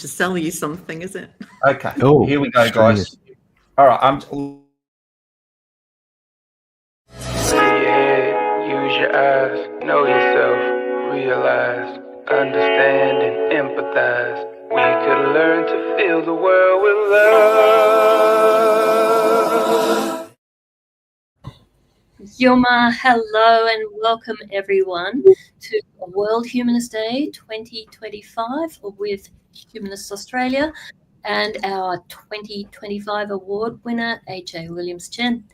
to sell you something, is it? Okay, here we go, guys. All right, Use your eyes, know yourself, realize, understand and empathize. We could learn to fill the world with love. Yoma, hello and welcome everyone to World Humanist Day 2025 with Humanists Australia and our 2025 award winner, AJ Williams-Tchen.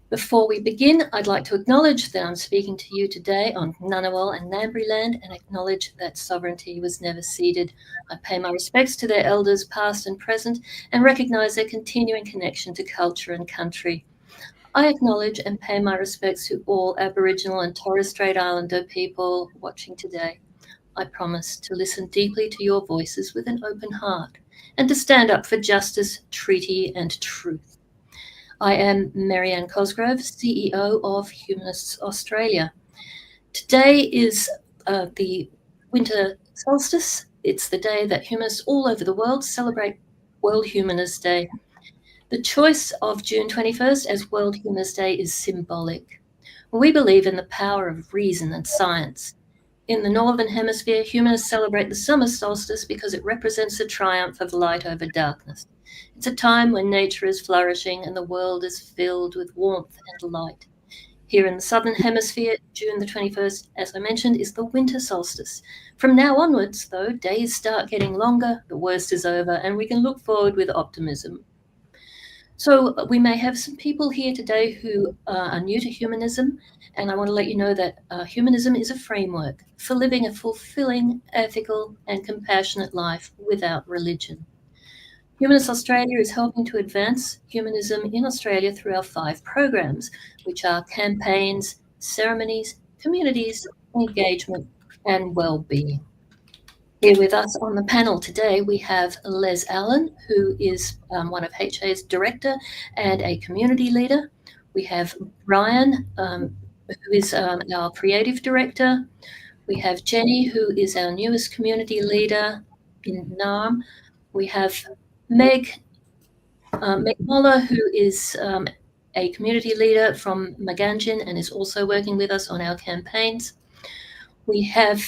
Before we begin, I'd like to acknowledge that I'm speaking to you today on Ngunnawal and Ngambri land and acknowledge that sovereignty was never ceded. I pay my respects to their elders past and present and recognise their continuing connection to culture and country. I acknowledge and pay my respects to all Aboriginal and Torres Strait Islander people watching today. I promise to listen deeply to your voices with an open heart and to stand up for justice, treaty and truth. I am Marianne Cosgrove, CEO of Humanists Australia. Today is the winter solstice. It's the day that humanists all over the world celebrate World Humanist Day. The choice of June 21st as World Humanist Day is symbolic. We believe in the power of reason and science. In the Northern Hemisphere, humanists celebrate the summer solstice because it represents the triumph of light over darkness. It's a time when nature is flourishing and the world is filled with warmth and light. Here in the Southern Hemisphere, June the 21st, as I mentioned, is the winter solstice. From now onwards, though, days start getting longer, the worst is over, and we can look forward with optimism. So we may have some people here today who are new to humanism, and I want to let you know that humanism is a framework for living a fulfilling, ethical, and compassionate life without religion. Humanists Australia is helping to advance humanism in Australia through our 5 programs, which are campaigns, ceremonies, communities, engagement, and well-being. Here with us on the panel today, we have Les Allan, who is one of HA's director and a community leader. We have Brian, who is our creative director. We have Jenny, who is our newest community leader in NARM. We have Meg Moller, who is a community leader from Maganjin and is also working with us on our campaigns. We have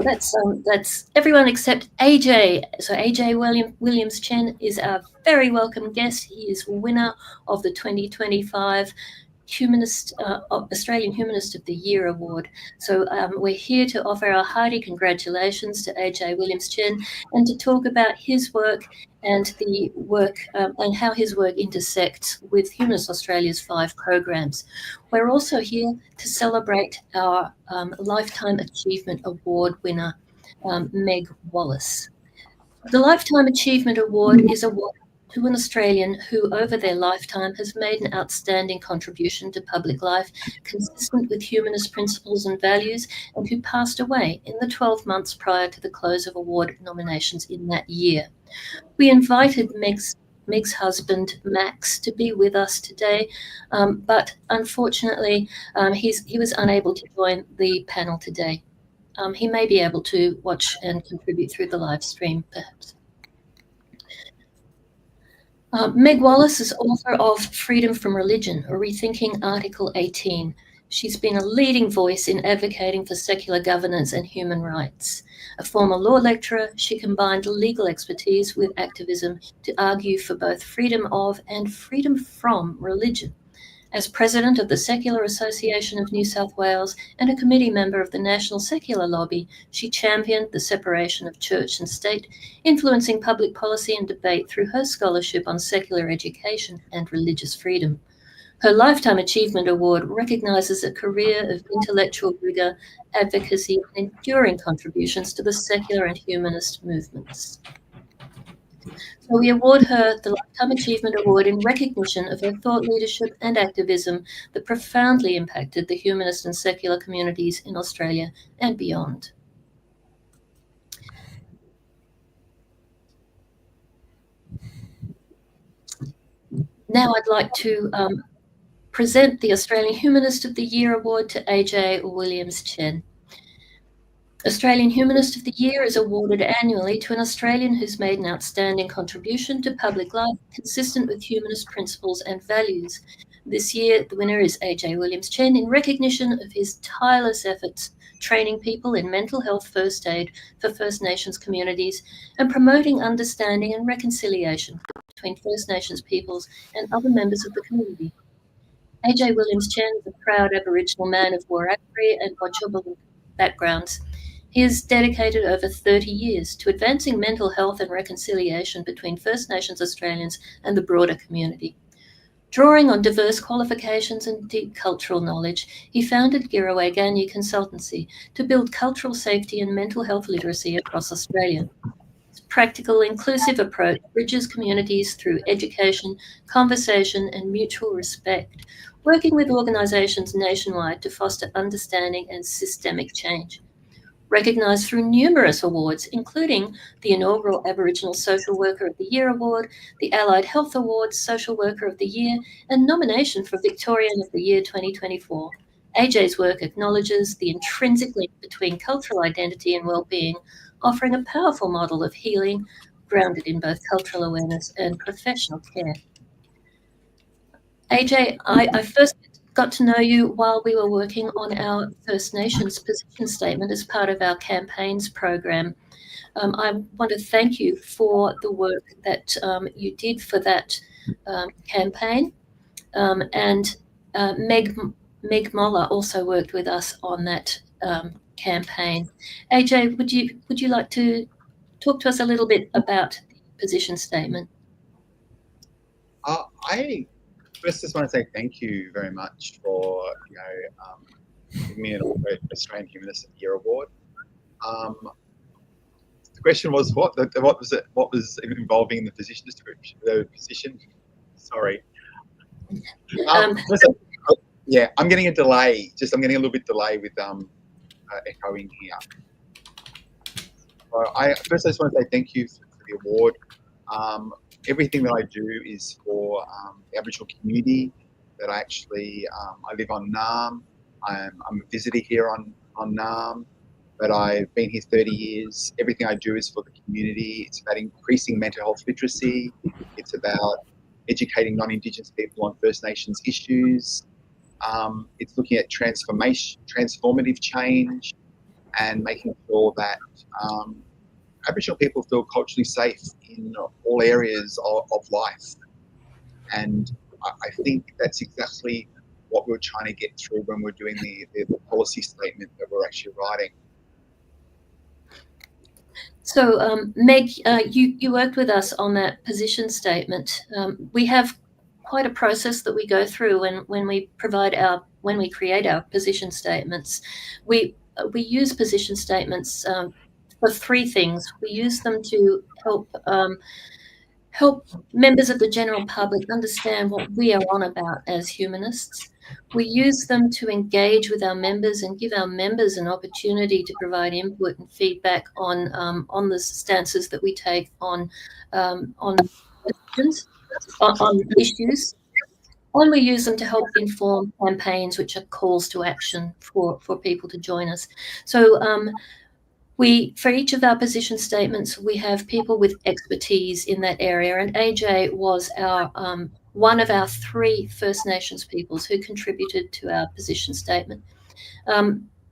that's everyone except AJ. So AJ Williams-Tchen is our very welcome guest. He is winner of the 2025 Australian Humanist of the Year Award. So we're here to offer our hearty congratulations to AJ Williams-Tchen and to talk about his work and the work and how his work intersects with Humanist Australia's 5 programs. We're also here to celebrate our Lifetime Achievement Award winner, Meg Wallace. The Lifetime Achievement Award is awarded to an Australian who, over their lifetime, has made an outstanding contribution to public life, consistent with humanist principles and values, and who passed away in the 12 months prior to the close of award nominations in that year. We invited Meg's husband, Max, to be with us today, but unfortunately, he was unable to join the panel today. He may be able to watch and contribute through the live stream, perhaps. Meg Wallace is author of Freedom from Religion, a Rethinking Article 18. She's been a leading voice in advocating for secular governance and human rights. A former law lecturer, she combined legal expertise with activism to argue for both freedom of and freedom from religion. As president of the Secular Association of New South Wales and a committee member of the National Secular Lobby, she championed the separation of church and state, influencing public policy and debate through her scholarship on secular education and religious freedom. Her Lifetime Achievement Award recognises a career of intellectual rigour, advocacy, and enduring contributions to the secular and humanist movements. So we award her the Lifetime Achievement Award in recognition of her thought leadership and activism that profoundly impacted the humanist and secular communities in Australia and beyond. Now I'd like to present the Australian Humanist of the Year Award to AJ Williams-Tchen. Australian Humanist of the Year is awarded annually to an Australian who's made an outstanding contribution to public life consistent with humanist principles and values. This year, the winner is AJ Williams-Tchen in recognition of his tireless efforts training people in mental health first aid for First Nations communities and promoting understanding and reconciliation between First Nations peoples and other members of the community. AJ Williams-Tchen is a proud Aboriginal man of Wiradjuri and Wotjobaluk backgrounds. He has dedicated over 30 years to advancing mental health and reconciliation between First Nations Australians and the broader community. Drawing on diverse qualifications and deep cultural knowledge, he founded Gervaise Consultancy to build cultural safety and mental health literacy across Australia. His practical, inclusive approach bridges communities through education, conversation, and mutual respect, working with organisations nationwide to foster understanding and systemic change. Recognised through numerous awards, including the inaugural Aboriginal Social Worker of the Year Award, the Allied Health Awards Social Worker of the Year, and nomination for Victorian of the Year 2024. AJ's work acknowledges the intrinsic link between cultural identity and well-being, offering a powerful model of healing grounded in both cultural awareness and professional care. AJ, I first got to know you while we were working on our First Nations position statement as part of our campaigns program. I want to thank you for the work that you did for that campaign. And Meg Moller also worked with us on that campaign. AJ, would you like to talk to us a little bit about the position statement? I first just want to say thank you very much for giving me an Australian Humanist of the Year award. The question was what was involving in the position description? The position. Sorry. Yeah, I'm getting a delay. I'm getting a little bit delay with echoing here. So I just want to say thank you for the award. Everything that I do is for the Aboriginal community. That I actually I live on Naarm. I'm a visitor here on Naarm, but I've been here 30 years. Everything I do is for the community. It's about increasing mental health literacy. It's about educating non-Indigenous people on First Nations issues. It's looking at transformative change, and making sure that Aboriginal people feel culturally safe in all areas of life. And I think that's exactly what we're trying to get through when we're doing the policy statement that we're actually writing. So, Meg, you worked with us on that position statement. We have quite a process that we go through when we create our position statements. We use position statements for three things. We use them to help members of the general public understand what we are on about as humanists. We use them to engage with our members and give our members an opportunity to provide input and feedback on the stances that we take on issues. And we use them to help inform campaigns, which are calls to action for people to join us. So for each of our position statements, we have people with expertise in that area, and AJ was our one of our three First Nations peoples who contributed to our position statement.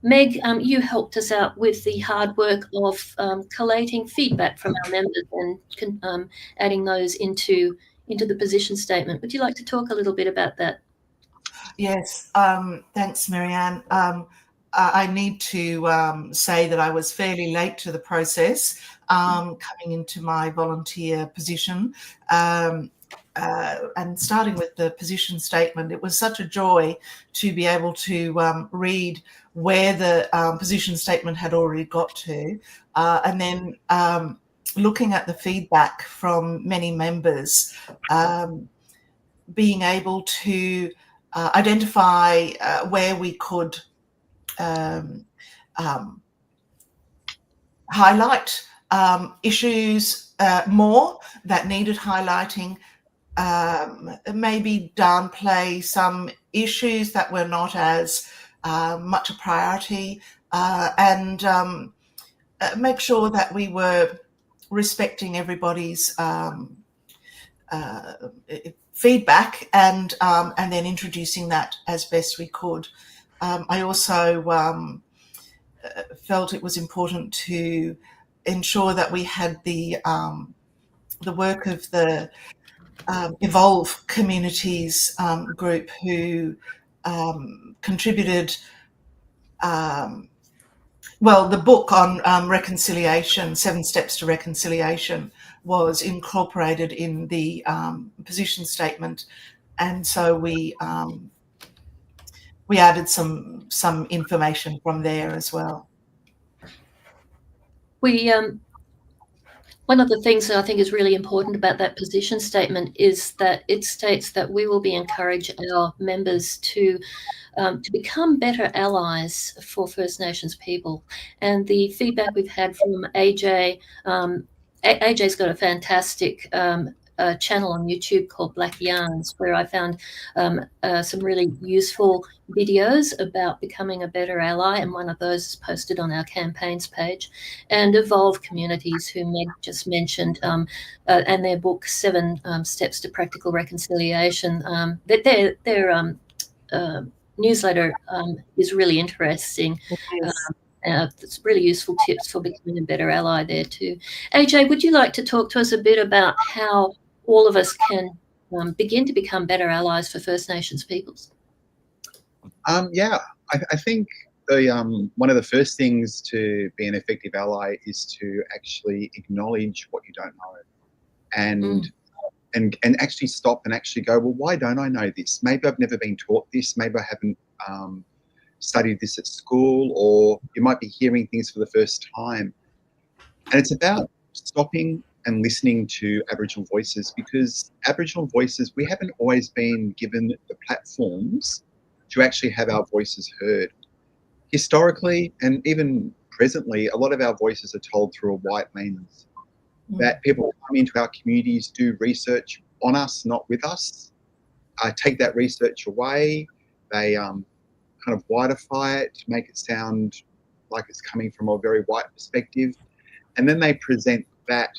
Meg, you helped us out with the hard work of collating feedback from our members and adding those into the position statement. Would you like to talk a little bit about that? Yes, thanks, Marianne. I need to say that I was fairly late to the process, coming into my volunteer position. And starting with the position statement, it was such a joy to be able to read where the position statement had already got to, and then looking at the feedback from many members, being able to identify where we could highlight issues more that needed highlighting, maybe downplay some issues that were not as much a priority, and make sure that we were respecting everybody's feedback and then introducing that as best we could. I also felt it was important to ensure that we had the work of the Evolve Communities group who contributed. Well, the book on reconciliation, 7 Steps to Reconciliation, was incorporated in the position statement, and so we added some information from there as well. We one of the things that I think is really important about that position statement is that it states that we will be encouraging our members to become better allies for First Nations people. And the feedback we've had from AJ, AJ's got a fantastic channel on YouTube called Black Yarns, where I found some really useful videos about becoming a better ally, and one of those is posted on our campaigns page. And Evolve Communities, who Meg just mentioned, and their book 7 Steps to Practical Reconciliation, their newsletter is really interesting. It's really useful tips for becoming a better ally there too. AJ, would you like to talk to us a bit about how all of us can begin to become better allies for First Nations peoples? Yeah, I think the one of the first things to be an effective ally is to actually acknowledge what you don't know, and actually stop and actually go, well, why don't I know this? Maybe I've never been taught this. Maybe I haven't studied this at school, or you might be hearing things for the first time. And it's about stopping and listening to Aboriginal voices, because Aboriginal voices, we haven't always been given the platforms to actually have our voices heard. Historically, and even presently, a lot of our voices are told through a white lens. That people come into our communities, do research on us, not with us, take that research away, they kind of whiteify it to make it sound like it's coming from a very white perspective, and then they present that.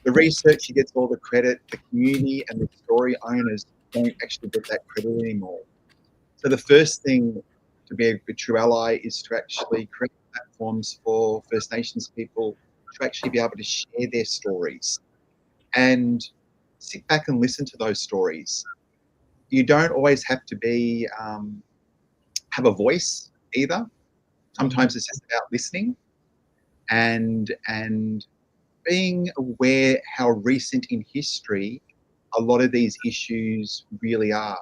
The researcher gets all the credit, the community and the story owners don't actually get that credit anymore. So the first thing to be a true ally is to actually create platforms for First Nations people to actually be able to share their stories and sit back and listen to those stories. You don't always have to be have a voice either. Sometimes it's just about listening and being aware how recent in history a lot of these issues really are.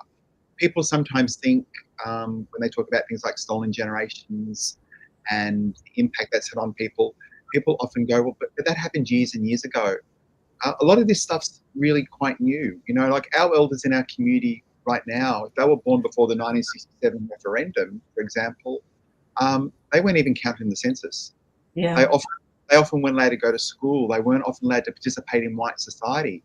People sometimes think when they talk about things like stolen generations and the impact that's had on people, people often go, well, but that happened years and years ago. A lot of this stuff's really quite new. You know, like our elders in our community right now, if they were born before the 1967 referendum, for example, they weren't even counted in the census. Yeah. They often weren't allowed to go to school. They weren't often allowed to participate in white society.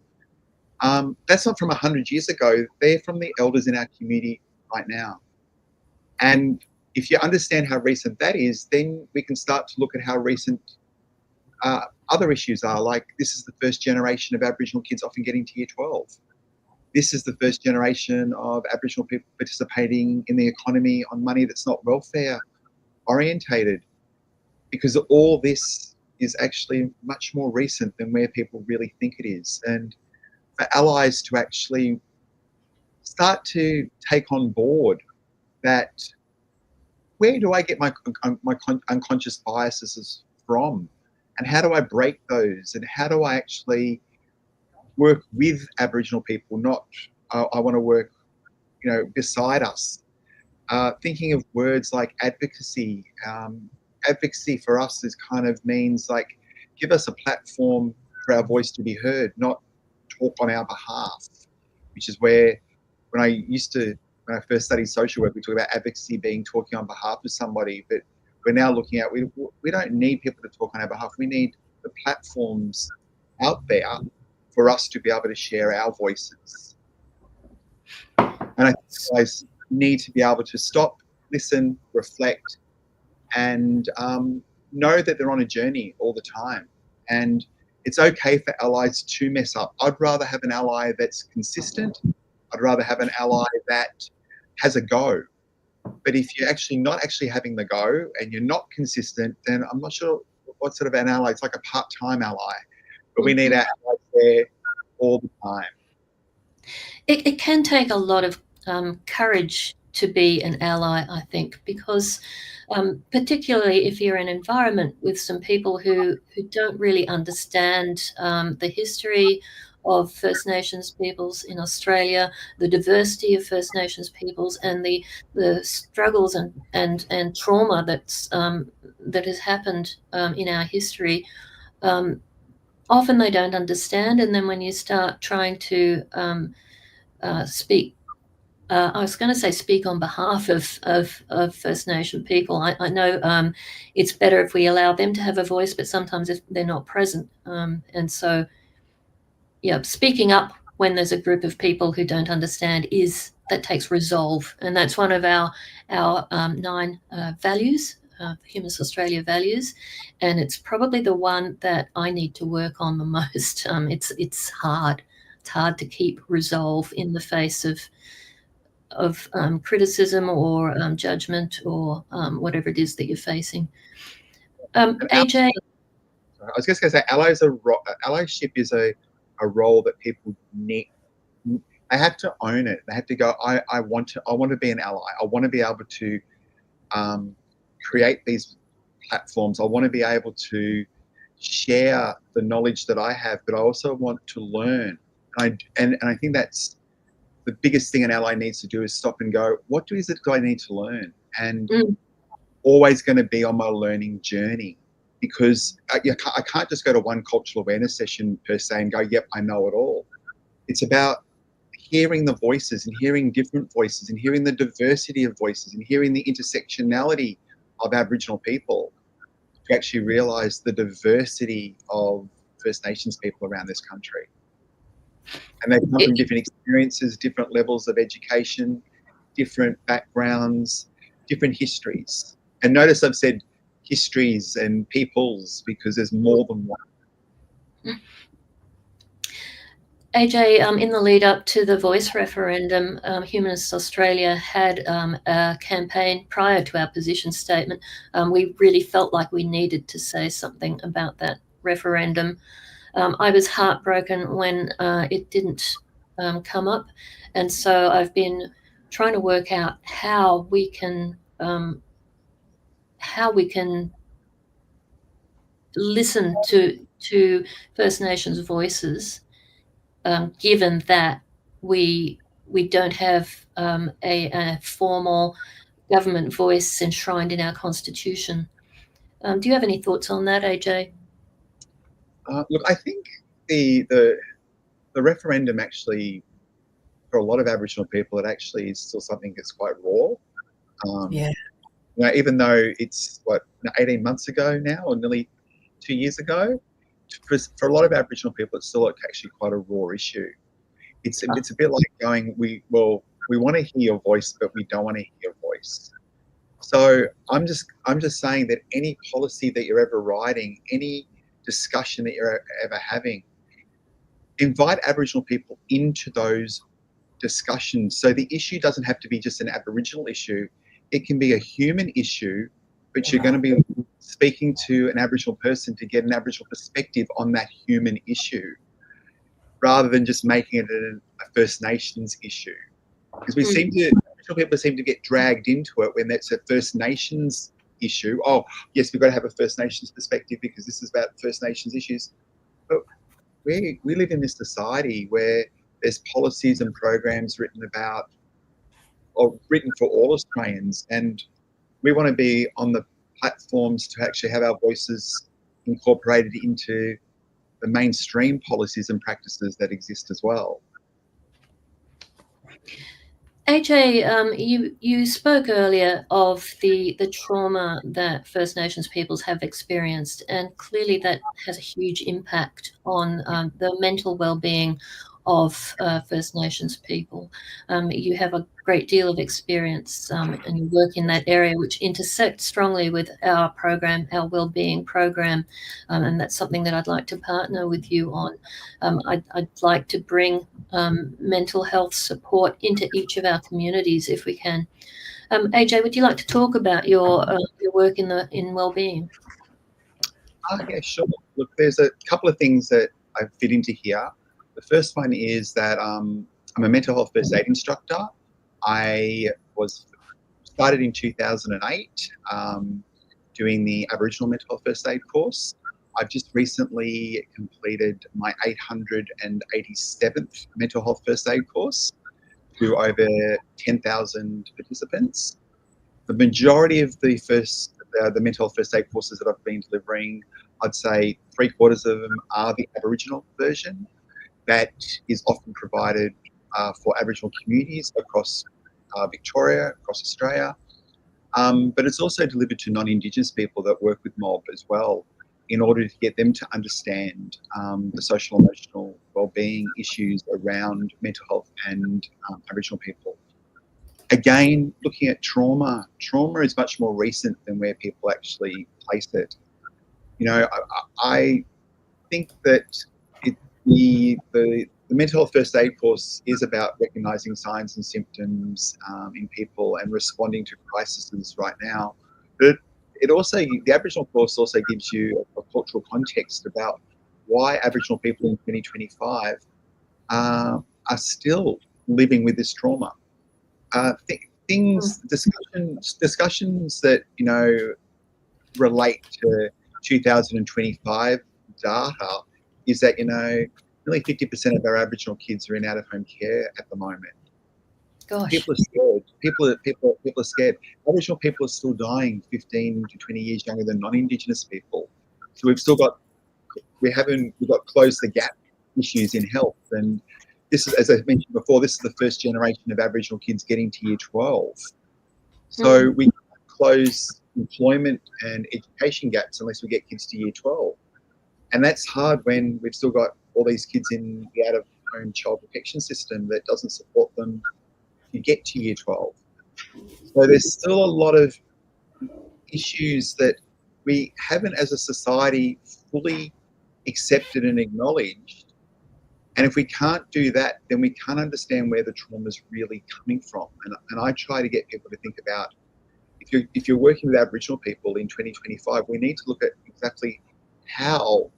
That's not from 100 years ago. They're from the elders in our community right now. And if you understand how recent that is, then we can start to look at how recent other issues are. Like, this is the first generation of Aboriginal kids often getting to year 12. This is the first generation of Aboriginal people participating in the economy on money that's not welfare orientated, because all this is actually much more recent than where people really think it is. And for allies to actually start to take on board that, where do I get my unconscious biases from? And how do I break those? And how do I actually work with Aboriginal people, not I want to work, you know, beside us? Thinking of words like advocacy. Advocacy for us is kind of means like, give us a platform for our voice to be heard, not talk on our behalf, which is where when I first studied social work, we talked about advocacy being talking on behalf of somebody, but we're now looking at, we don't need people to talk on our behalf. We need the platforms out there for us to be able to share our voices. And I think guys need to be able to stop, listen, reflect, and know that they're on a journey all the time, and it's okay for allies to mess up. I'd rather have an ally that's consistent. I'd rather have an ally that has a go. But if you're actually not actually having the go and you're not consistent, then I'm not sure what sort of an ally. It's like a part-time ally. But we need our allies there all the time. It can take a lot of courage to be an ally, I think, because particularly if you're in an environment with some people who don't really understand the history of First Nations peoples in Australia, the diversity of First Nations peoples, and the struggles and trauma that has happened in our history. Often they don't understand, and then when you start trying to speak, I was going to say speak on behalf of First Nation people. I know it's better if we allow them to have a voice, but sometimes if they're not present. And so, yeah, speaking up when there's a group of people who don't understand that takes resolve. And that's one of our 9 values, Humanist Australia values. And it's probably the one that I need to work on the most. It's hard. It's hard to keep resolve in the face of criticism or judgment or whatever it is that you're facing. AJ? I was just going to say, allyship is a role that people need. They have to own it. They have to go, I want to be an ally. I want to be able to create these platforms. I want to be able to share the knowledge that I have, but I also want to learn. And I think that's the biggest thing an ally needs to do, is stop and go, what is it do I need to learn? And always going to be on my learning journey, because I can't just go to one cultural awareness session per se and go, yep, I know it all. It's about hearing the voices and hearing different voices and hearing the diversity of voices and hearing the intersectionality of Aboriginal people to actually realise the diversity of First Nations people around this country. And they come from different experiences, different levels of education, different backgrounds, different histories. And notice I've said histories and peoples, because there's more than one. AJ, in the lead up to the Voice referendum, Humanists Australia had a campaign prior to our position statement. We really felt like we needed to say something about that referendum. I was heartbroken when it didn't come up, and so I've been trying to work out how we can listen to First Nations voices, given that we don't have a formal government voice enshrined in our constitution. Do you have any thoughts on that, AJ? Look, I think the referendum actually, for a lot of Aboriginal people, it actually is still something that's quite raw. Yeah. You know, even though it's 18 months ago now, or nearly 2 years ago, for a lot of Aboriginal people, it's still actually quite a raw issue. It's a bit like going, we want to hear your voice, but we don't want to hear your voice. So I'm just saying that any policy that you're ever writing, any discussion that you're ever having, invite Aboriginal people into those discussions. So the issue doesn't have to be just an Aboriginal issue. It can be a human issue, but you're going to be speaking to an Aboriginal person to get an Aboriginal perspective on that human issue, rather than just making it a First Nations issue. Because Aboriginal people seem to get dragged into it when that's a First Nations issue. Oh, yes, we've got to have a First Nations perspective because this is about First Nations issues. But we live in this society where there's policies and programs written about, or written for all Australians, and we want to be on the platforms to actually have our voices incorporated into the mainstream policies and practices that exist as well. AJ, you spoke earlier of the trauma that First Nations peoples have experienced, and clearly that has a huge impact on the mental well-being of First Nations people. You have a great deal of experience and you work in that area, which intersects strongly with our program, our wellbeing program, and that's something that I'd like to partner with you on. I'd like to bring mental health support into each of our communities if we can. AJ, would you like to talk about your work in wellbeing? Yeah, sure. Look, there's a couple of things that I fit into here. The first one is that I'm a mental health first aid instructor. I was started in 2008 doing the Aboriginal mental health first aid course. I've just recently completed my 887th mental health first aid course to over 10,000 participants. The majority of the mental health first aid courses that I've been delivering, I'd say 3/4 of them are the Aboriginal version that is often provided for Aboriginal communities across Victoria, across Australia. But it's also delivered to non-Indigenous people that work with mob as well, in order to get them to understand the social and emotional wellbeing issues around mental health and Aboriginal people. Again, looking at trauma is much more recent than where people actually place it. You know, I think that the mental health first aid course is about recognising signs and symptoms in people and responding to crises right now. But it also, the Aboriginal course also gives you a cultural context about why Aboriginal people in 2025 are still living with this trauma. Discussions that, you know, relate to 2025 data is that, you know, nearly 50% of our Aboriginal kids are in out-of-home care at the moment. Gosh. People are scared. People are scared. Aboriginal people are still dying 15 to 20 years younger than non-Indigenous people. So we've got close the gap issues in health. And this is, as I mentioned before, this is the first generation of Aboriginal kids getting to year 12. So we close employment and education gaps unless we get kids to year 12. And that's hard when we've still got all these kids in the out-of-home child protection system that doesn't support them to get to year 12. So there's still a lot of issues that we haven't as a society fully accepted and acknowledged. And if we can't do that, then we can't understand where the trauma is really coming from. And I try to get people to think about, if you're working with Aboriginal people in 2025, we need to look at exactly how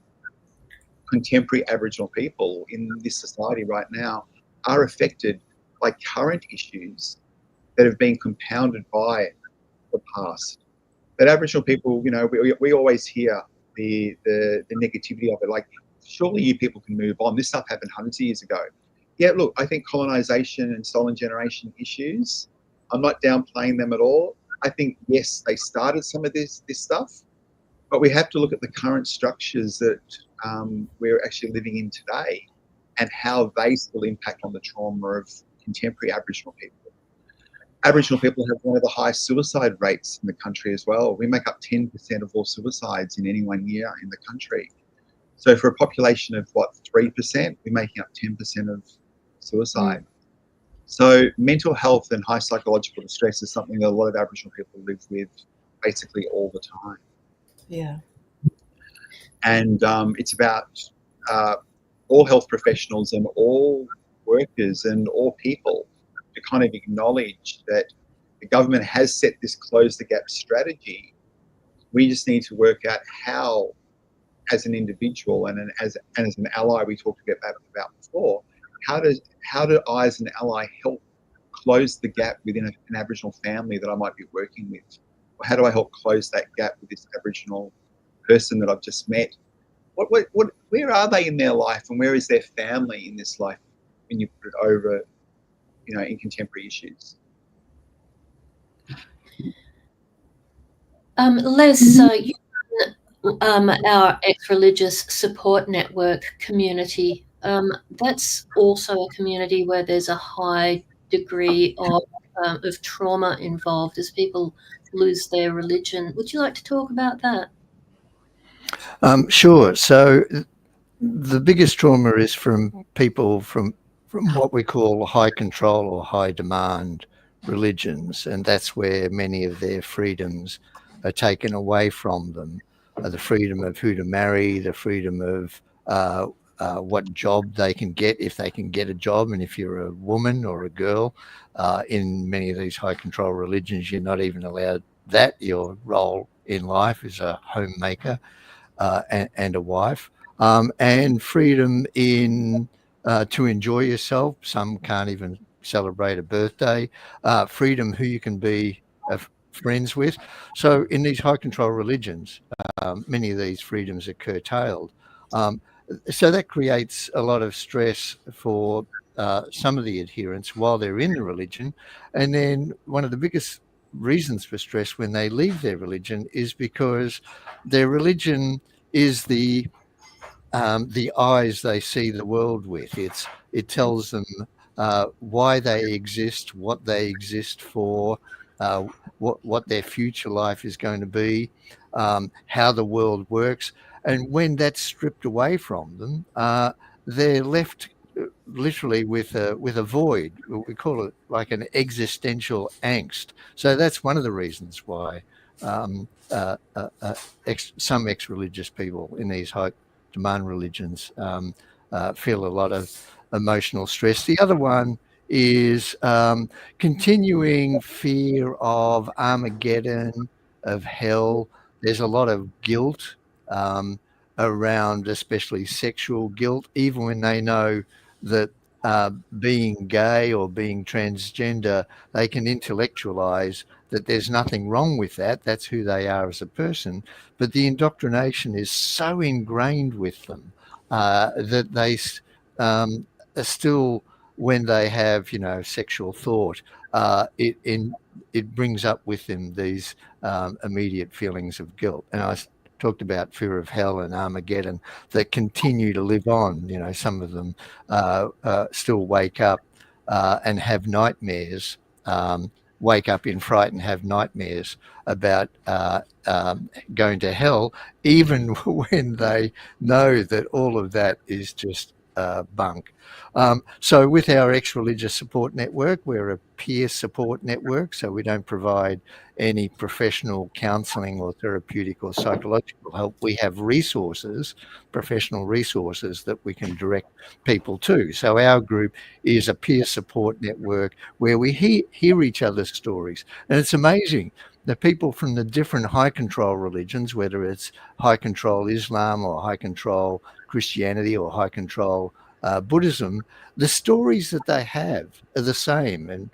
contemporary Aboriginal people in this society right now are affected by current issues that have been compounded by the past. That Aboriginal people, you know, we always hear the negativity of it, like, surely you people can move on. This stuff happened hundreds of years ago. Yeah, look, I think colonisation and stolen generation issues, I'm not downplaying them at all. I think, yes, they started some of this stuff, but we have to look at the current structures that we're actually living in today and how they still impact on the trauma of contemporary Aboriginal people. Aboriginal people have one of the highest suicide rates in the country as well. We make up 10% of all suicides in any 1 year in the country. So for a population of, 3%, we're making up 10% of suicide. So mental health and high psychological distress is something that a lot of Aboriginal people live with basically all the time. Yeah. And it's about all health professionals and all workers and all people to kind of acknowledge that the government has set this close the gap strategy. We just need to work out how, as an individual and as an ally, we talked about before, how do I as an ally help close the gap within an Aboriginal family that I might be working with? Or how do I help close that gap with this Aboriginal person that I've just met? Where are they in their life, and where is their family in this life when you put it over, you know, in contemporary issues? Les, you run our ex-religious support network community. That's also a community where there's a high degree of trauma involved as people lose their religion. Would you like to talk about that? Sure. So the biggest trauma is from people from what we call high control or high demand religions, and that's where many of their freedoms are taken away from them. The freedom of who to marry, the freedom of what job they can get, if they can get a job, and if you're a woman or a girl, in many of these high control religions, you're not even allowed that. Your role in life is a homemaker and a wife, and freedom in to enjoy yourself. Some can't even celebrate a birthday. Freedom who you can be friends with. So in these high control religions, many of these freedoms are curtailed. So that creates a lot of stress for some of the adherents while they're in the religion. And then one of the biggest reasons for stress when they leave their religion is because their religion is the eyes they see the world with. It tells them why they exist, what they exist for, what their future life is going to be, how the world works. And when that's stripped away from them, they're left literally with a void. We call it like an existential angst. So that's one of the reasons why some ex-religious people in these high demand religions feel a lot of emotional stress. The other one is continuing fear of Armageddon, of hell. There's a lot of guilt around, especially sexual guilt, even when they know that being gay or being transgender, they can intellectualize that there's nothing wrong with that. That's who they are as a person. But the indoctrination is so ingrained with them that they still, when they have, sexual thought, it brings up with them these immediate feelings of guilt. And I talked about fear of hell and Armageddon that continue to live on. Some of them still wake up and have nightmares, wake up in fright and have nightmares about going to hell, even when they know that all of that is just bunk. So with our ex-religious support network, we're a peer support network, so we don't provide any professional counselling or therapeutic or psychological help. We have resources, professional resources that we can direct people to. So our group is a peer support network where we hear each other's stories. And it's amazing. The people from the different high control religions, whether it's high control Islam or high control Christianity or high control Buddhism, the stories that they have are the same. And,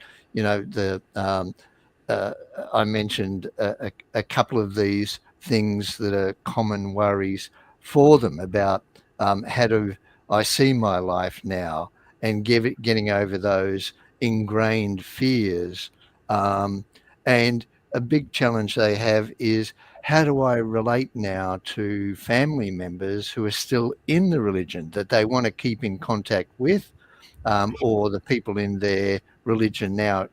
I mentioned a couple of these things that are common worries for them about how do I see my life now, and getting over those ingrained fears. And a big challenge they have is, how do I relate now to family members who are still in the religion that they want to keep in contact with, or the people in their religion now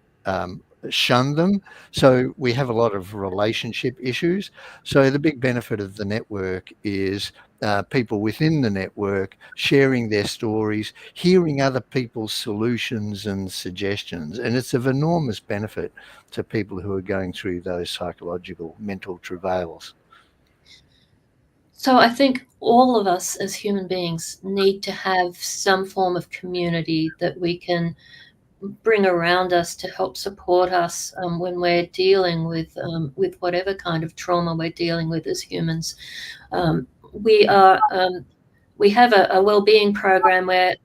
shun them? So we have a lot of relationship issues. So the big benefit of the network is people within the network sharing their stories, hearing other people's solutions and suggestions. And it's of enormous benefit to people who are going through those psychological mental travails. So I think all of us as human beings need to have some form of community that we can bring around us to help support us when we're dealing with whatever kind of trauma we're dealing with as humans. We have a well-being program where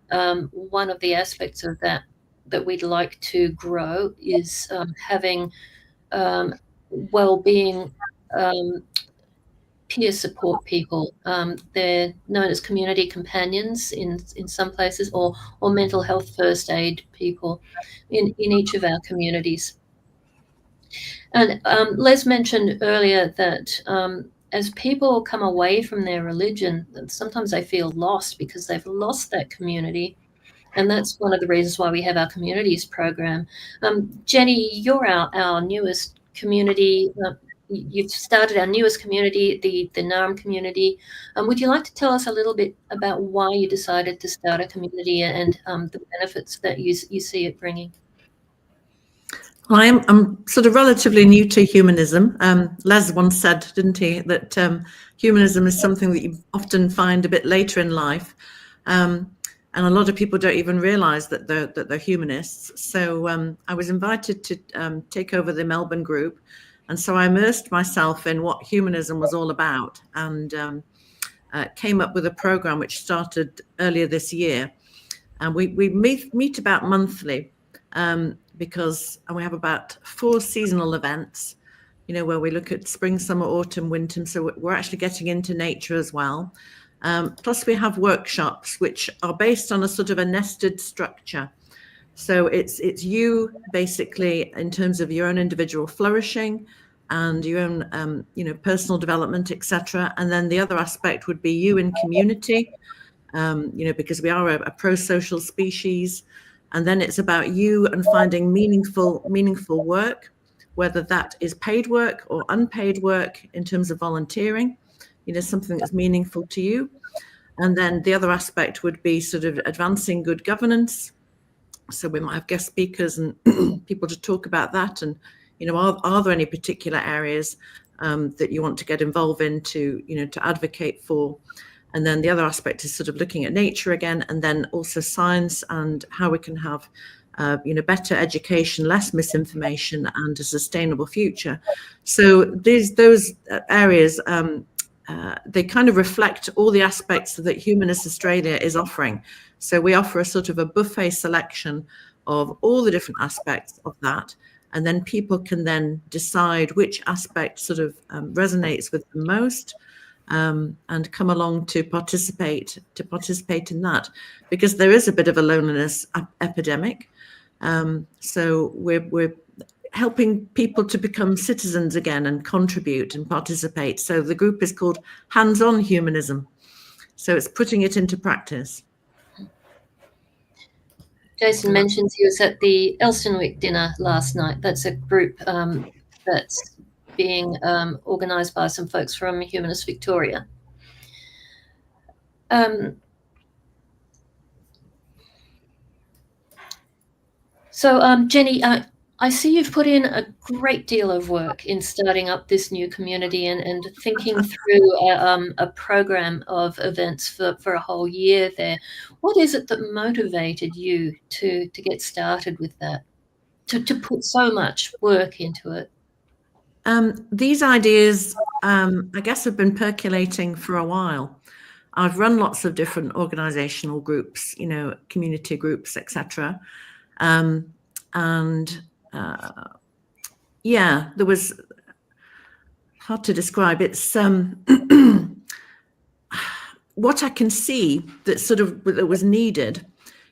one of the aspects of that we'd like to grow is having well-being peer support people. They're known as community companions in some places, or mental health first aid people in each of our communities. And Les mentioned earlier that as people come away from their religion, sometimes they feel lost because they've lost that community. And that's one of the reasons why we have our communities program. Jenny, you're our newest community you've started our newest community, the NARM community. Would you like to tell us a little bit about why you decided to start a community and the benefits that you see it bringing? Well, I'm sort of relatively new to humanism. Les once said, didn't he, that humanism is something that you often find a bit later in life. And a lot of people don't even realise that they're humanists. So I was invited to take over the Melbourne group. And so I immersed myself in what humanism was all about, and came up with a programme which started earlier this year. And we meet about monthly, because we have about 4 seasonal events, where we look at spring, summer, autumn, winter. So we're actually getting into nature as well. Plus we have workshops which are based on a sort of a nested structure. So it's you basically in terms of your own individual flourishing and your own personal development, etc. And then the other aspect would be you in community, because we are a pro-social species. And then it's about you and finding meaningful work, whether that is paid work or unpaid work in terms of volunteering, something that's meaningful to you. And then the other aspect would be sort of advancing good governance. So we might have guest speakers and people to talk about that. And, are there any particular areas that you want to get involved in to advocate for? And then the other aspect is sort of looking at nature again, and then also science and how we can have, better education, less misinformation, and a sustainable future. So those areas, they kind of reflect all the aspects that Humanist Australia is offering. So we offer a sort of a buffet selection of all the different aspects of that. And then people can then decide which aspect sort of resonates with them most, and come along to participate in that, because there is a bit of a loneliness epidemic. So we're helping people to become citizens again and contribute and participate. So the group is called Hands-On Humanism. So it's putting it into practice. Jason mentions he was at the Elsternwick dinner last night. That's a group that's being organised by some folks from Humanist Victoria. So Jenny, I see you've put in a great deal of work in starting up this new community and thinking through a program of events for a whole year there. What is it that motivated you to get started with that, to put so much work into it? These ideas, I guess, have been percolating for a while. I've run lots of different organisational groups, community groups, etc. There was, hard to describe. It's what I can see that was needed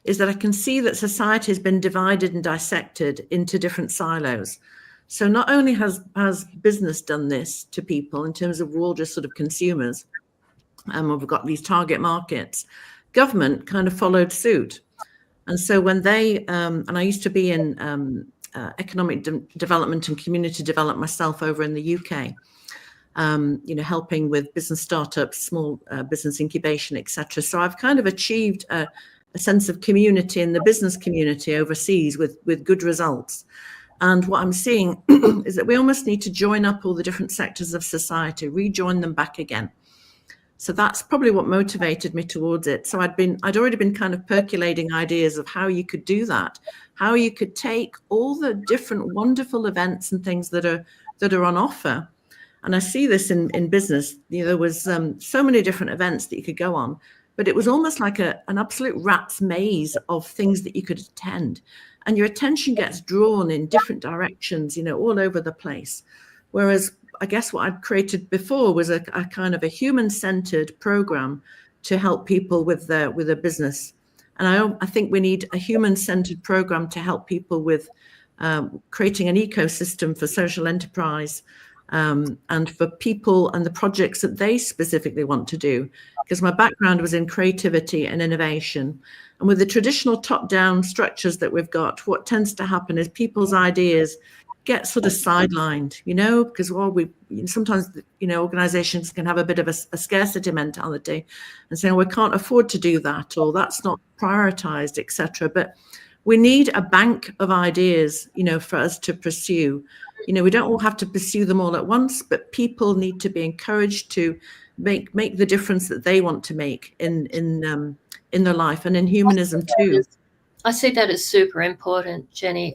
is that I can see that society has been divided and dissected into different silos. So not only has business done this to people in terms of we're all just sort of consumers, and we've got these target markets, government kind of followed suit. And so when they, and I used to be in economic development and community development myself over in the UK, helping with business startups, small business incubation, etc. So I've kind of achieved a sense of community in the business community overseas with good results. And what I'm seeing is that we almost need to join up all the different sectors of society, rejoin them back again. So that's probably what motivated me towards it. So I'd already been kind of percolating ideas of how you could do that, how you could take all the different wonderful events and things that are on offer. And I see this in business. There was so many different events that you could go on, but it was almost like an absolute rat's maze of things that you could attend. And your attention gets drawn in different directions, all over the place. Whereas I guess what I'd created before was a kind of a human-centered program to help people with their business. And I think we need a human-centered program to help people with creating an ecosystem for social enterprise, and for people and the projects that they specifically want to do. Because my background was in creativity and innovation. And with the traditional top-down structures that we've got, what tends to happen is people's ideas get sort of sidelined, because sometimes organizations can have a bit of a scarcity mentality and saying, we can't afford to do that, or that's not prioritized, etc. But we need a bank of ideas, for us to pursue. We don't all have to pursue them all at once, but people need to be encouraged to make the difference that they want to make in their life, and in humanism too. I see that as super important, Jenny.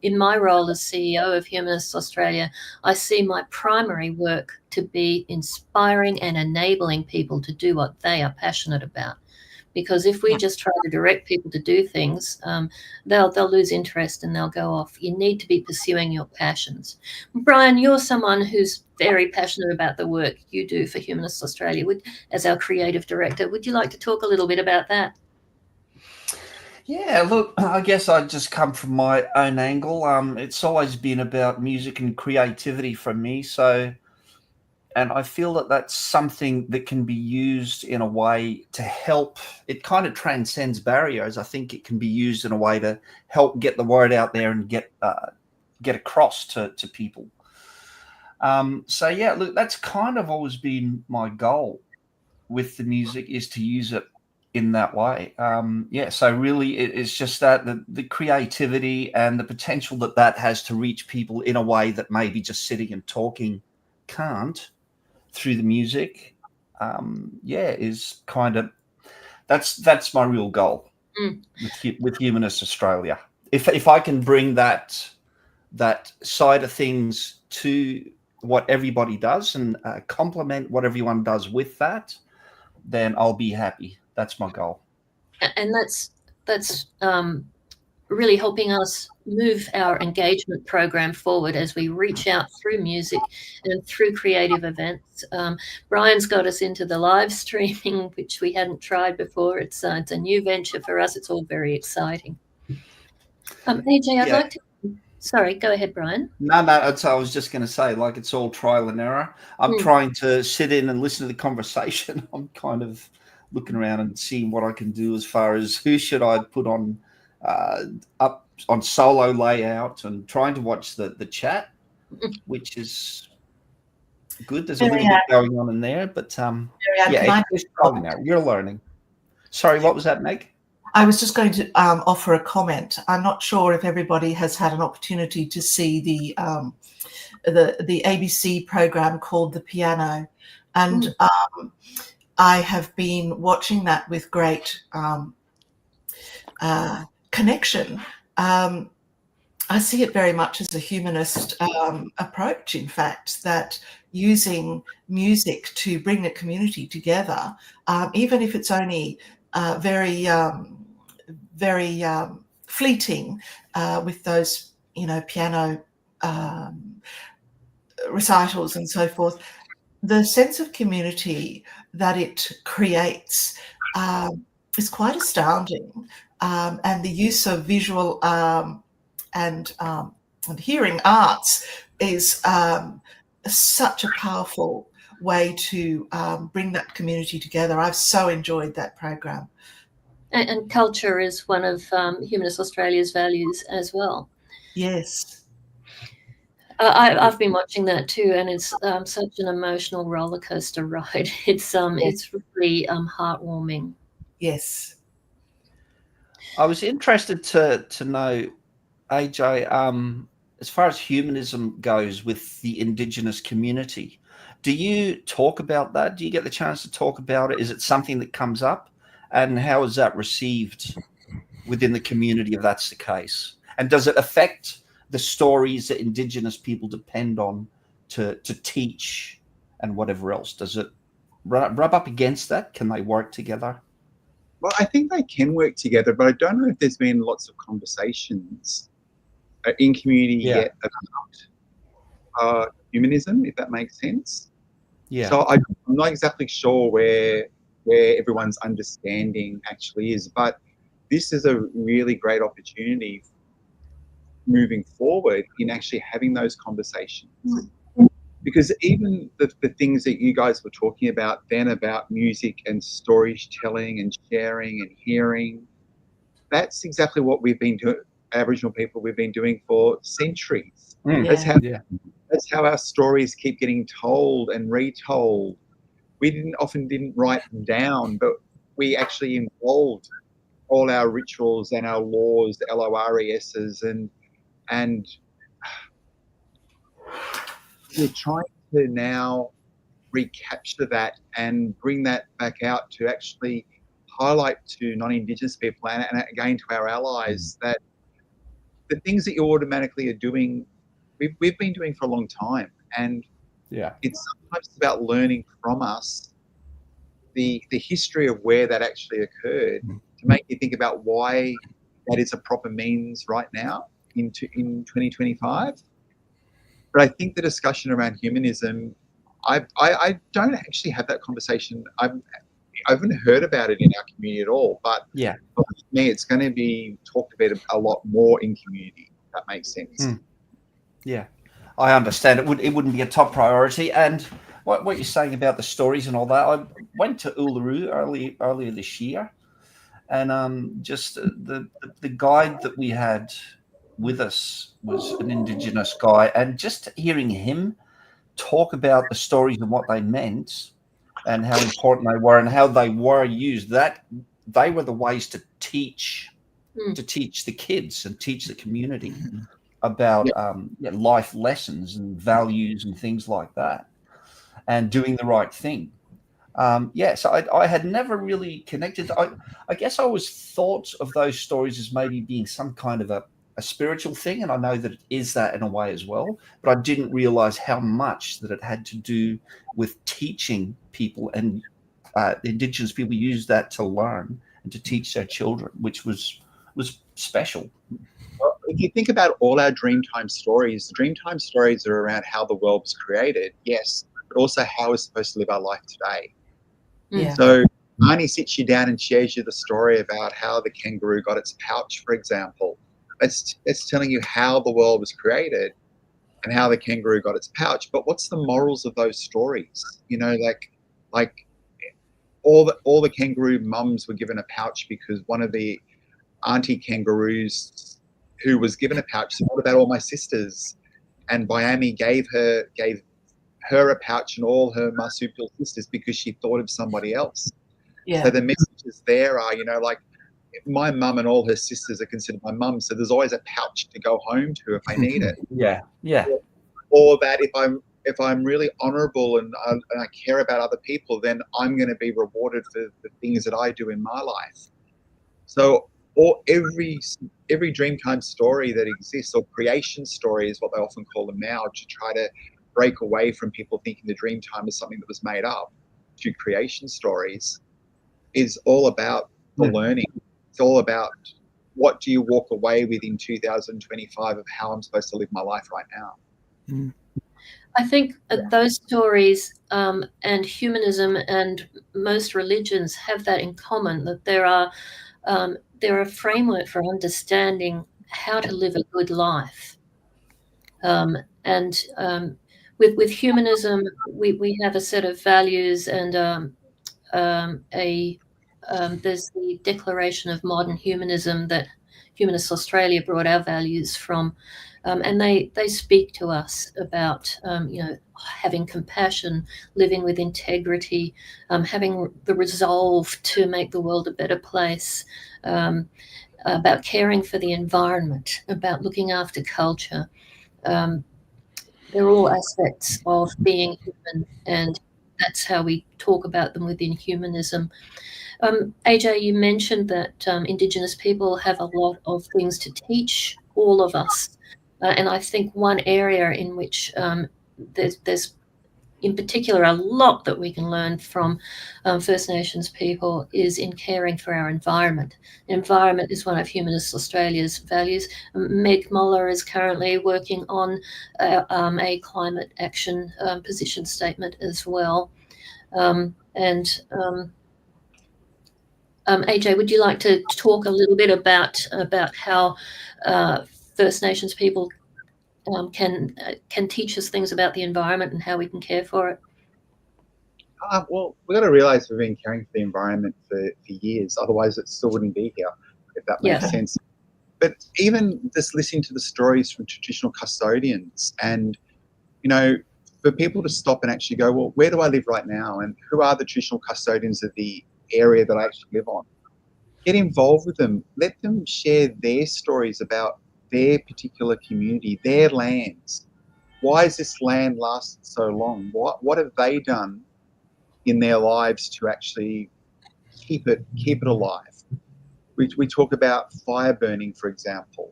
In my role as CEO of Humanists Australia, I see my primary work to be inspiring and enabling people to do what they are passionate about. Because if we just try to direct people to do things, they'll lose interest and they'll go off. You need to be pursuing your passions. Brian, you're someone who's very passionate about the work you do for Humanists Australia as our creative director. Would you like to talk a little bit about that? Yeah, look, I guess I just come from my own angle. It's always been about music and creativity for me. And I feel that that's something that can be used in a way to help. It kind of transcends barriers. I think it can be used in a way to help get the word out there and get across to people. So yeah, look, that's kind of always been my goal with the music, is to use it in that way. So really it's just that the creativity and the potential that has to reach people in a way that maybe just sitting and talking can't, through the music, is kind of, that's my real goal with Humanist Australia. If I can bring that side of things to what everybody does and complement what everyone does with that, then I'll be happy. That's my goal. And that's really helping us move our engagement program forward as we reach out through music and through creative events. Brian's got us into the live streaming, which we hadn't tried before. It's a new venture for us. It's all very exciting. AJ, I'd like to... Sorry, go ahead, Brian. No, I was just going to say, like, it's all trial and error. I'm trying to sit in and listen to the conversation. I'm kind of looking around and seeing what I can do as far as who should I put on up on solo layout, and trying to watch the chat, which is good. There's a little bit going on in there, but it's going now. You're learning. Sorry, what was that, Meg? I was just going to offer a comment. I'm not sure if everybody has had an opportunity to see the ABC program called The Piano, and I have been watching that with great connection. I see it very much as a humanist approach, in fact, that using music to bring the community together, even if it's only very fleeting, with those, piano recitals and so forth, the sense of community that it creates is quite astounding. And the use of visual and hearing arts is such a powerful way to bring that community together. I've so enjoyed that program. And culture is one of Humanist Australia's values as well. Yes. I've been watching that too, and it's such an emotional roller coaster ride. It's really heartwarming. Yes. I was interested to know, AJ, as far as humanism goes with the Indigenous community, do you talk about that? Do you get the chance to talk about it? Is it something that comes up? And how is that received within the community if that's the case? And does it affect the stories that Indigenous people depend on to teach and whatever else? Does it rub up against that? Can they work together? Well, I think they can work together, but I don't know if there's been lots of conversations in community yet about humanism, if that makes sense. Yeah. So I'm not exactly sure where everyone's understanding actually is, but this is a really great opportunity moving forward in actually having those conversations. Because even the things that you guys were talking about then about music and storytelling and sharing and hearing, that's exactly what we've been doing, Aboriginal people, we've been doing for centuries. That's how Yeah. that's how our stories keep getting told and retold. We often didn't write them down, but we actually involved all our rituals and our laws, the LORESs, and we're trying to now recapture that and bring that back out to actually highlight to non-Indigenous people and again to our allies that the things that you automatically are doing, we've been doing for a long time. And it's sometimes about learning from us the history of where that actually occurred to make you think about why that is a proper means right now in 2025. But I think the discussion around humanism, I don't actually have that conversation. I haven't heard about it in our community at all. But for me, it's going to be talked about a lot more in community. If that makes sense. Yeah, I understand. It wouldn't be a top priority. And what you're saying about the stories and all that, I went to Uluru earlier this year, and just the guide that we had with us was an Indigenous guy, and just hearing him talk about the stories and what they meant and how important they were and how they were used, that they were the ways to teach the kids and teach the community about life lessons and values and things like that, and doing the right thing. So I had never really connected. I guess I always thought of those stories as maybe being some kind of a spiritual thing, and I know that it is that in a way as well, but I didn't realize how much that it had to do with teaching people, and Indigenous people use that to learn and to teach their children, which was special. Well, if you think about all our Dreamtime stories, the Dreamtime stories are around how the world was created, yes, but also how we're supposed to live our life today. Yeah. So Arnie sits you down and shares you the story about how the kangaroo got its pouch, for example. It's telling you how the world was created and how the kangaroo got its pouch. But what's the morals of those stories? You know, like all the kangaroo mums were given a pouch because one of the auntie kangaroos who was given a pouch said, "What about all my sisters?" And Miami gave her a pouch and all her marsupial sisters because she thought of somebody else. Yeah. So the messages there are, you know, like my mum and all her sisters are considered my mum, so there's always a pouch to go home to if I need it. Yeah. Or that if I'm really honourable and I care about other people, then I'm going to be rewarded for the things that I do in my life. So every Dreamtime story that exists, or creation story is what they often call them now, to try to break away from people thinking the Dreamtime is something that was made up, to creation stories, is all about the learning. It's all about what do you walk away with in 2025 of how I'm supposed to live my life right now. I think those stories and humanism and most religions have that in common, that they're a framework for understanding how to live a good life. With humanism, we have a set of values, and there's the Declaration of Modern Humanism that Humanists Australia brought our values from, and they speak to us about having compassion, living with integrity, having the resolve to make the world a better place, about caring for the environment, about looking after culture. They're all aspects of being human, and that's how we talk about them within humanism. AJ, you mentioned that Indigenous people have a lot of things to teach all of us. And I think one area in which there's in particular a lot that we can learn from First Nations people is in caring for our environment. Environment is one of Humanists Australia's values. Meg Moller is currently working on a climate action position statement as well. AJ, would you like to talk a little bit about how First Nations people can teach us things about the environment and how we can care for it? Well, we've got to realise we've been caring for the environment for years. Otherwise, it still wouldn't be here, if that makes sense. but even just listening to the stories from traditional custodians, and for people to stop and actually go, well, where do I live right now, and who are the traditional custodians of the area that I actually live on? Get involved with them. Let them share their stories about their particular community, their lands. Why has this land lasted so long? What have they done in their lives to actually keep it alive? We talk about fire burning, for example,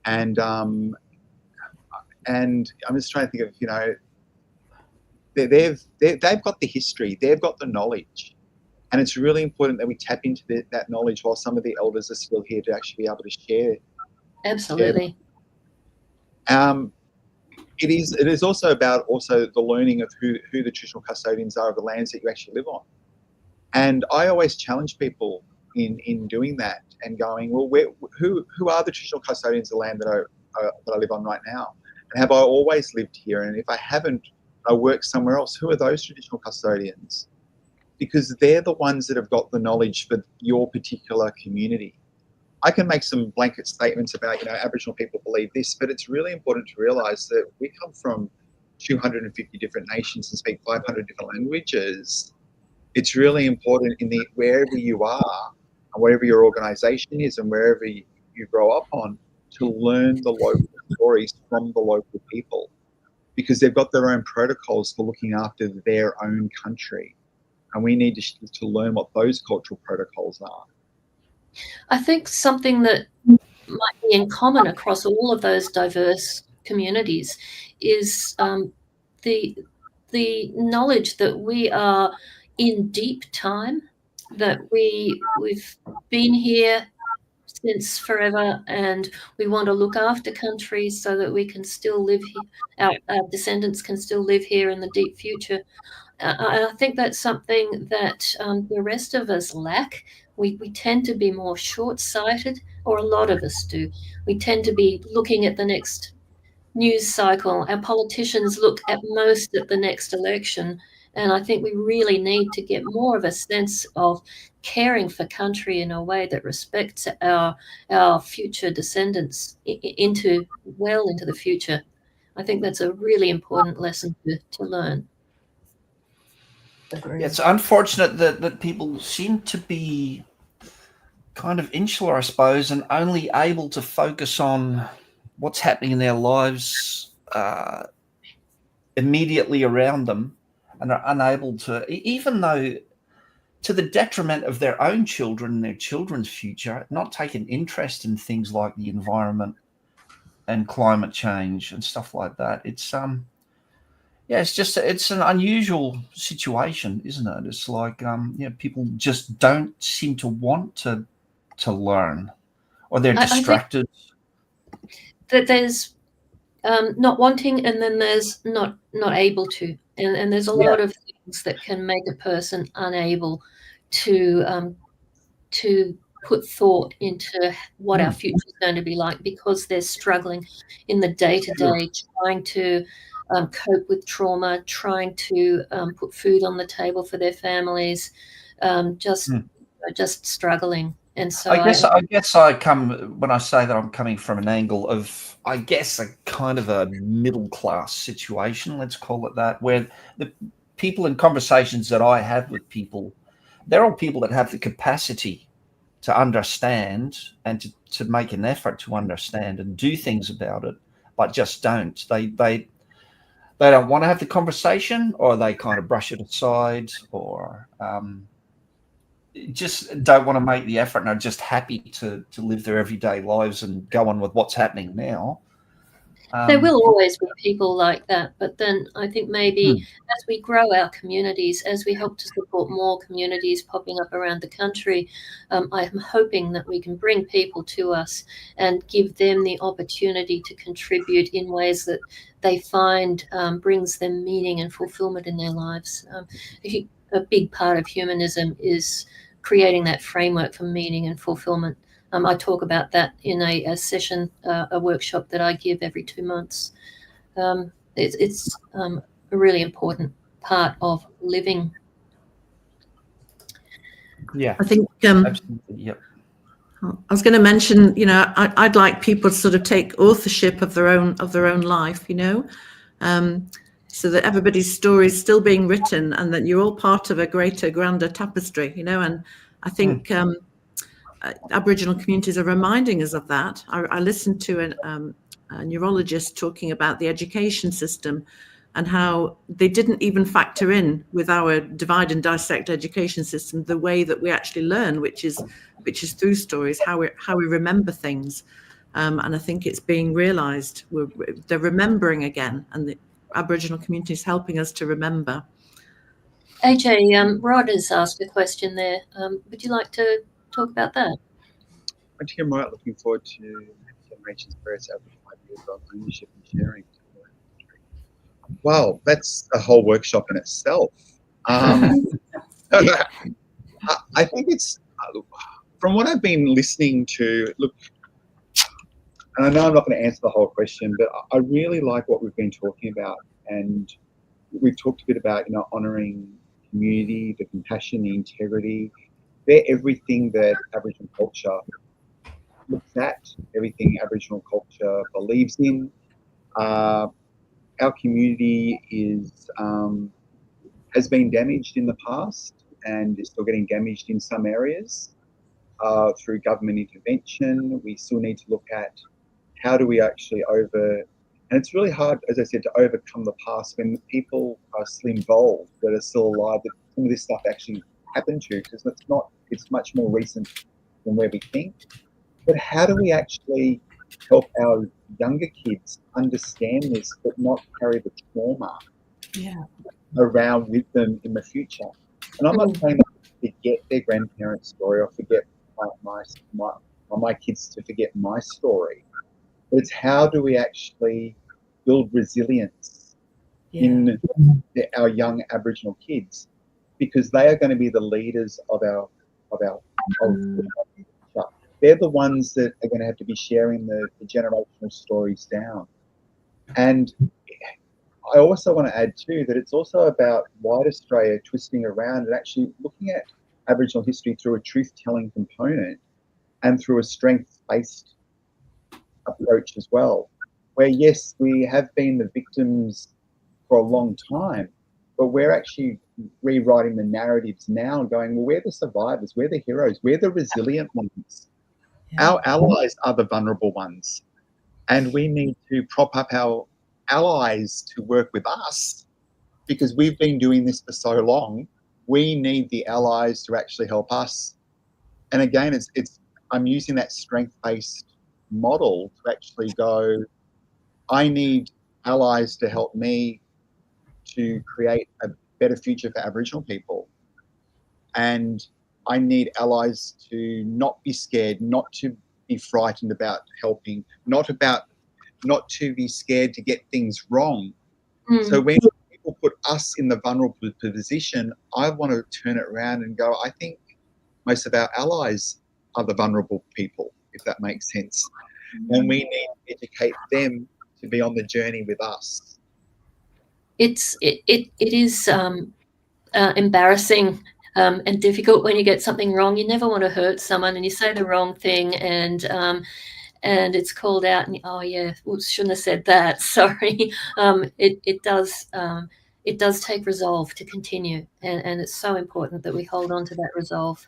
and I'm just trying to think of they've got the history, they've got the knowledge, and it's really important that we tap into that knowledge while some of the elders are still here to actually be able to share. Absolutely. It is also about the learning of who the traditional custodians are of the lands that you actually live on. And I always challenge people in doing that and going, well, who are the traditional custodians of the land that I live on right now? And have I always lived here? And if I haven't, I work somewhere else. Who are those traditional custodians? Because they're the ones that have got the knowledge for your particular community. I can make some blanket statements about, Aboriginal people believe this, but it's really important to realise that we come from 250 different nations and speak 500 different languages. It's really important wherever you are and wherever your organisation is and wherever you grow up on, to learn the local stories from the local people, because they've got their own protocols for looking after their own country. And we need to learn what those cultural protocols are. I think something that might be in common across all of those diverse communities is the knowledge that we are in deep time, that we've been here since forever, and we want to look after countries so that we can still live here, our descendants can still live here in the deep future. I think that's something that the rest of us lack. We tend to be more short-sighted, or a lot of us do. We tend to be looking at the next news cycle. Our politicians look at most at the next election, and I think we really need to get more of a sense of caring for country in a way that respects our future descendants into the future. I think that's a really important lesson to learn. Agreed. Yeah, it's unfortunate that people seem to be kind of insular, I suppose, and only able to focus on what's happening in their lives immediately around them, and are unable to, even though to the detriment of their own children and their children's future, not take an interest in things like the environment and climate change and stuff like that. It's it's an unusual situation, isn't it? It's like people just don't seem to want to learn, or they're distracted. That there's not wanting, and then there's not able to, and there's a lot of things that can make a person unable to put thought into what our future is going to be like, because they're struggling in the day-to-day, trying to cope with trauma, trying to put food on the table for their families, just struggling. And so I guess I come, when I say that, I'm coming from an angle of, I guess, a kind of a middle class situation, let's call it that, where the people in conversations that I have with people, they're all people that have the capacity to understand and to make an effort to understand and do things about it, but just don't. They don't want to have the conversation, or they kind of brush it aside, or just don't want to make the effort and are just happy to live their everyday lives and go on with what's happening now. There will always be people like that, but then I think maybe as we grow our communities, as we help to support more communities popping up around the country, I'm hoping that we can bring people to us and give them the opportunity to contribute in ways that they find brings them meaning and fulfillment in their lives. A big part of humanism is creating that framework for meaning and fulfillment. I talk about that in a session, a workshop that I give every 2 months. It's a really important part of living. Yeah, I think absolutely. Yep. I was going to mention, I'd like people to sort of take authorship of their own life, so that everybody's story is still being written, and that you're all part of a greater, grander tapestry, And I think Aboriginal communities are reminding us of that. I listened to a neurologist talking about the education system and how they didn't even factor in with our divide and dissect education system the way that we actually learn, which is through stories, how we remember things. And I think it's being realised. They're remembering again, and the Aboriginal community is helping us to remember. AJ, Rod has asked a question there. Would you like to talk about that? I think I'm right. Looking forward to generations various Aboriginal ideas of ownership and sharing. Wow, that's a whole workshop in itself. I think it's, from what I've been listening to, look, and I know I'm not going to answer the whole question, but I really like what we've been talking about. And we've talked a bit about, honouring community, the compassion, the integrity. They're everything that Aboriginal culture looks at, everything Aboriginal culture believes in. Our community has been damaged in the past and is still getting damaged in some areas through government intervention. We still need to look at how do we actually and it's really hard, as I said, to overcome the past when people are still involved, that are still alive, that some of this stuff actually happened to, because it's much more recent than where we think. But how do we actually help our younger kids understand this, but not carry the trauma around with them in the future? And I'm not saying that they forget their grandparents' story or forget my kids to forget my story, but it's how do we actually build resilience in our young Aboriginal kids, because they are going to be the leaders of our future. They're the ones that are going to have to be sharing the generational stories down. And I also want to add too that it's also about white Australia twisting around and actually looking at Aboriginal history through a truth-telling component and through a strength-based approach as well, where yes, we have been the victims for a long time, but we're actually rewriting the narratives now and going, well, we're the survivors, we're the heroes, we're the resilient ones. Our allies are the vulnerable ones, and we need to prop up our allies to work with us, because we've been doing this for so long. We need the allies to actually help us. And again, I'm using that strength-based model to actually go, I need allies to help me to create a better future for Aboriginal people. And I need allies to not be scared, not to be frightened about helping, not to be scared to get things wrong. So when people put us in the vulnerable position, I want to turn it around and go, I think most of our allies are the vulnerable people, if that makes sense. And we need to educate them to be on the journey with us. It is embarrassing and difficult when you get something wrong. You never want to hurt someone, and you say the wrong thing, and it's called out, and shouldn't have said that. Sorry. It does take resolve to continue, and it's so important that we hold on to that resolve.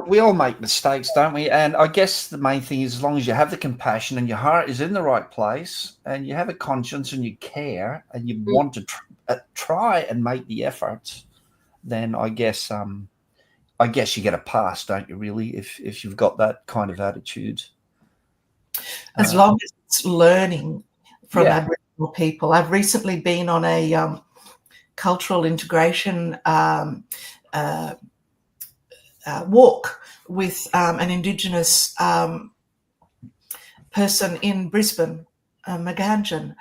We all make mistakes, don't we? And I guess the main thing is, as long as you have the compassion and your heart is in the right place, and you have a conscience and you care and you want to try and make the effort, then I guess you get a pass, don't you? Really, if you've got that kind of attitude. As long as it's learning from Aboriginal people. I've recently been on a cultural integration walk with an Indigenous person in Brisbane, Maganjan.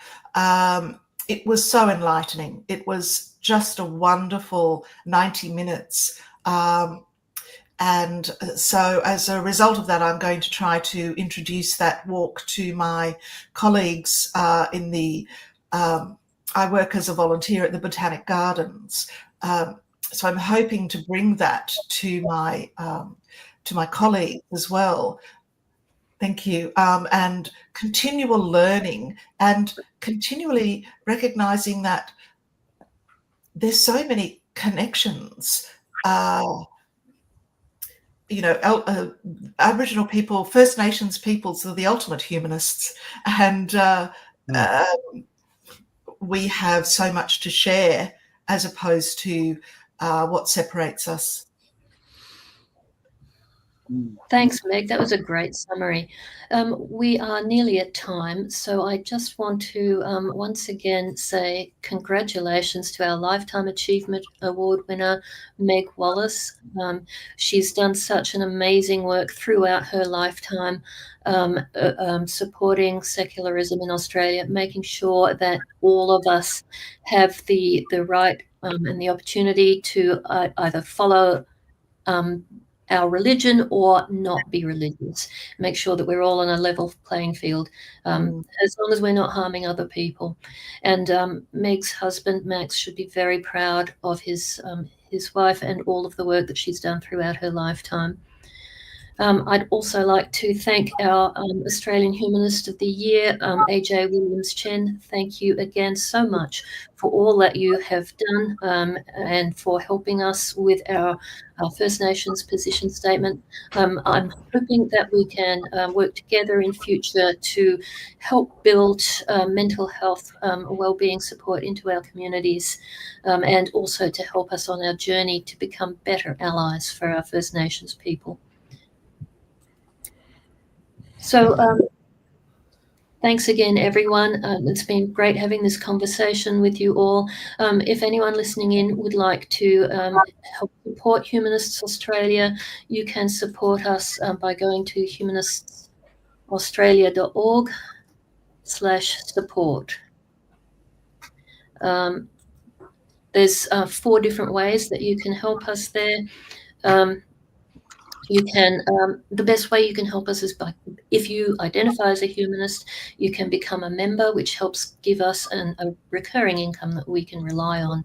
It was so enlightening. It was just a wonderful 90 minutes. And so as a result of that, I'm going to try to introduce that walk to my colleagues I work as a volunteer at the Botanic Gardens. So I'm hoping to bring that to my colleagues as well. Thank you. And continual learning and continually recognizing that there's so many connections. Aboriginal people, First Nations peoples are the ultimate humanists, and we have so much to share as opposed to what separates us. Thanks, Meg. That was a great summary. We are nearly at time, so I just want to once again say congratulations to our Lifetime Achievement Award winner, Meg Wallace. She's done such an amazing work throughout her lifetime, supporting secularism in Australia, making sure that all of us have the right and the opportunity to either follow our religion or not be religious. Make sure that we're all on a level playing field, as long as we're not harming other people. And Meg's husband, Max, should be very proud of his wife and all of the work that she's done throughout her lifetime. I'd also like to thank our Australian Humanist of the Year, AJ Williams-Tchen. Thank you again so much for all that you have done and for helping us with our First Nations position statement. I'm hoping that we can work together in future to help build mental health wellbeing support into our communities, and also to help us on our journey to become better allies for our First Nations people. So thanks again, everyone. It's been great having this conversation with you all. If anyone listening in would like to help support Humanists Australia, you can support us by going to humanistaustralia.org/support. There's 4 different ways that you can help us there. You can, the best way you can help us is by, if you identify as a humanist, you can become a member, which helps give us a recurring income that we can rely on.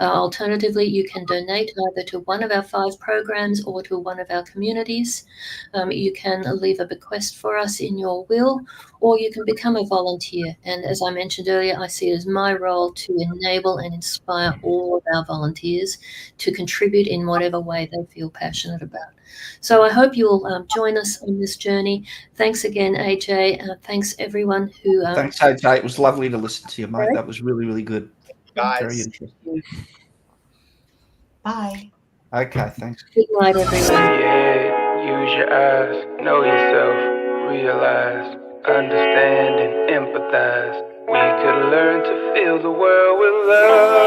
Alternatively, you can donate either to one of our 5 programs or to one of our communities. You can leave a bequest for us in your will, or you can become a volunteer. And as I mentioned earlier, I see it as my role to enable and inspire all of our volunteers to contribute in whatever way they feel passionate about. So I hope you'll join us on this journey. Thanks again, AJ. Thanks everyone who. Thanks, AJ. It was lovely to listen to you, mate. That was really, really good. Guys. Very interesting. Bye. Okay, thanks. Good night, everyone. Yeah, use your eyes, know yourself, realize, understand and empathize. We could learn to fill the world with love.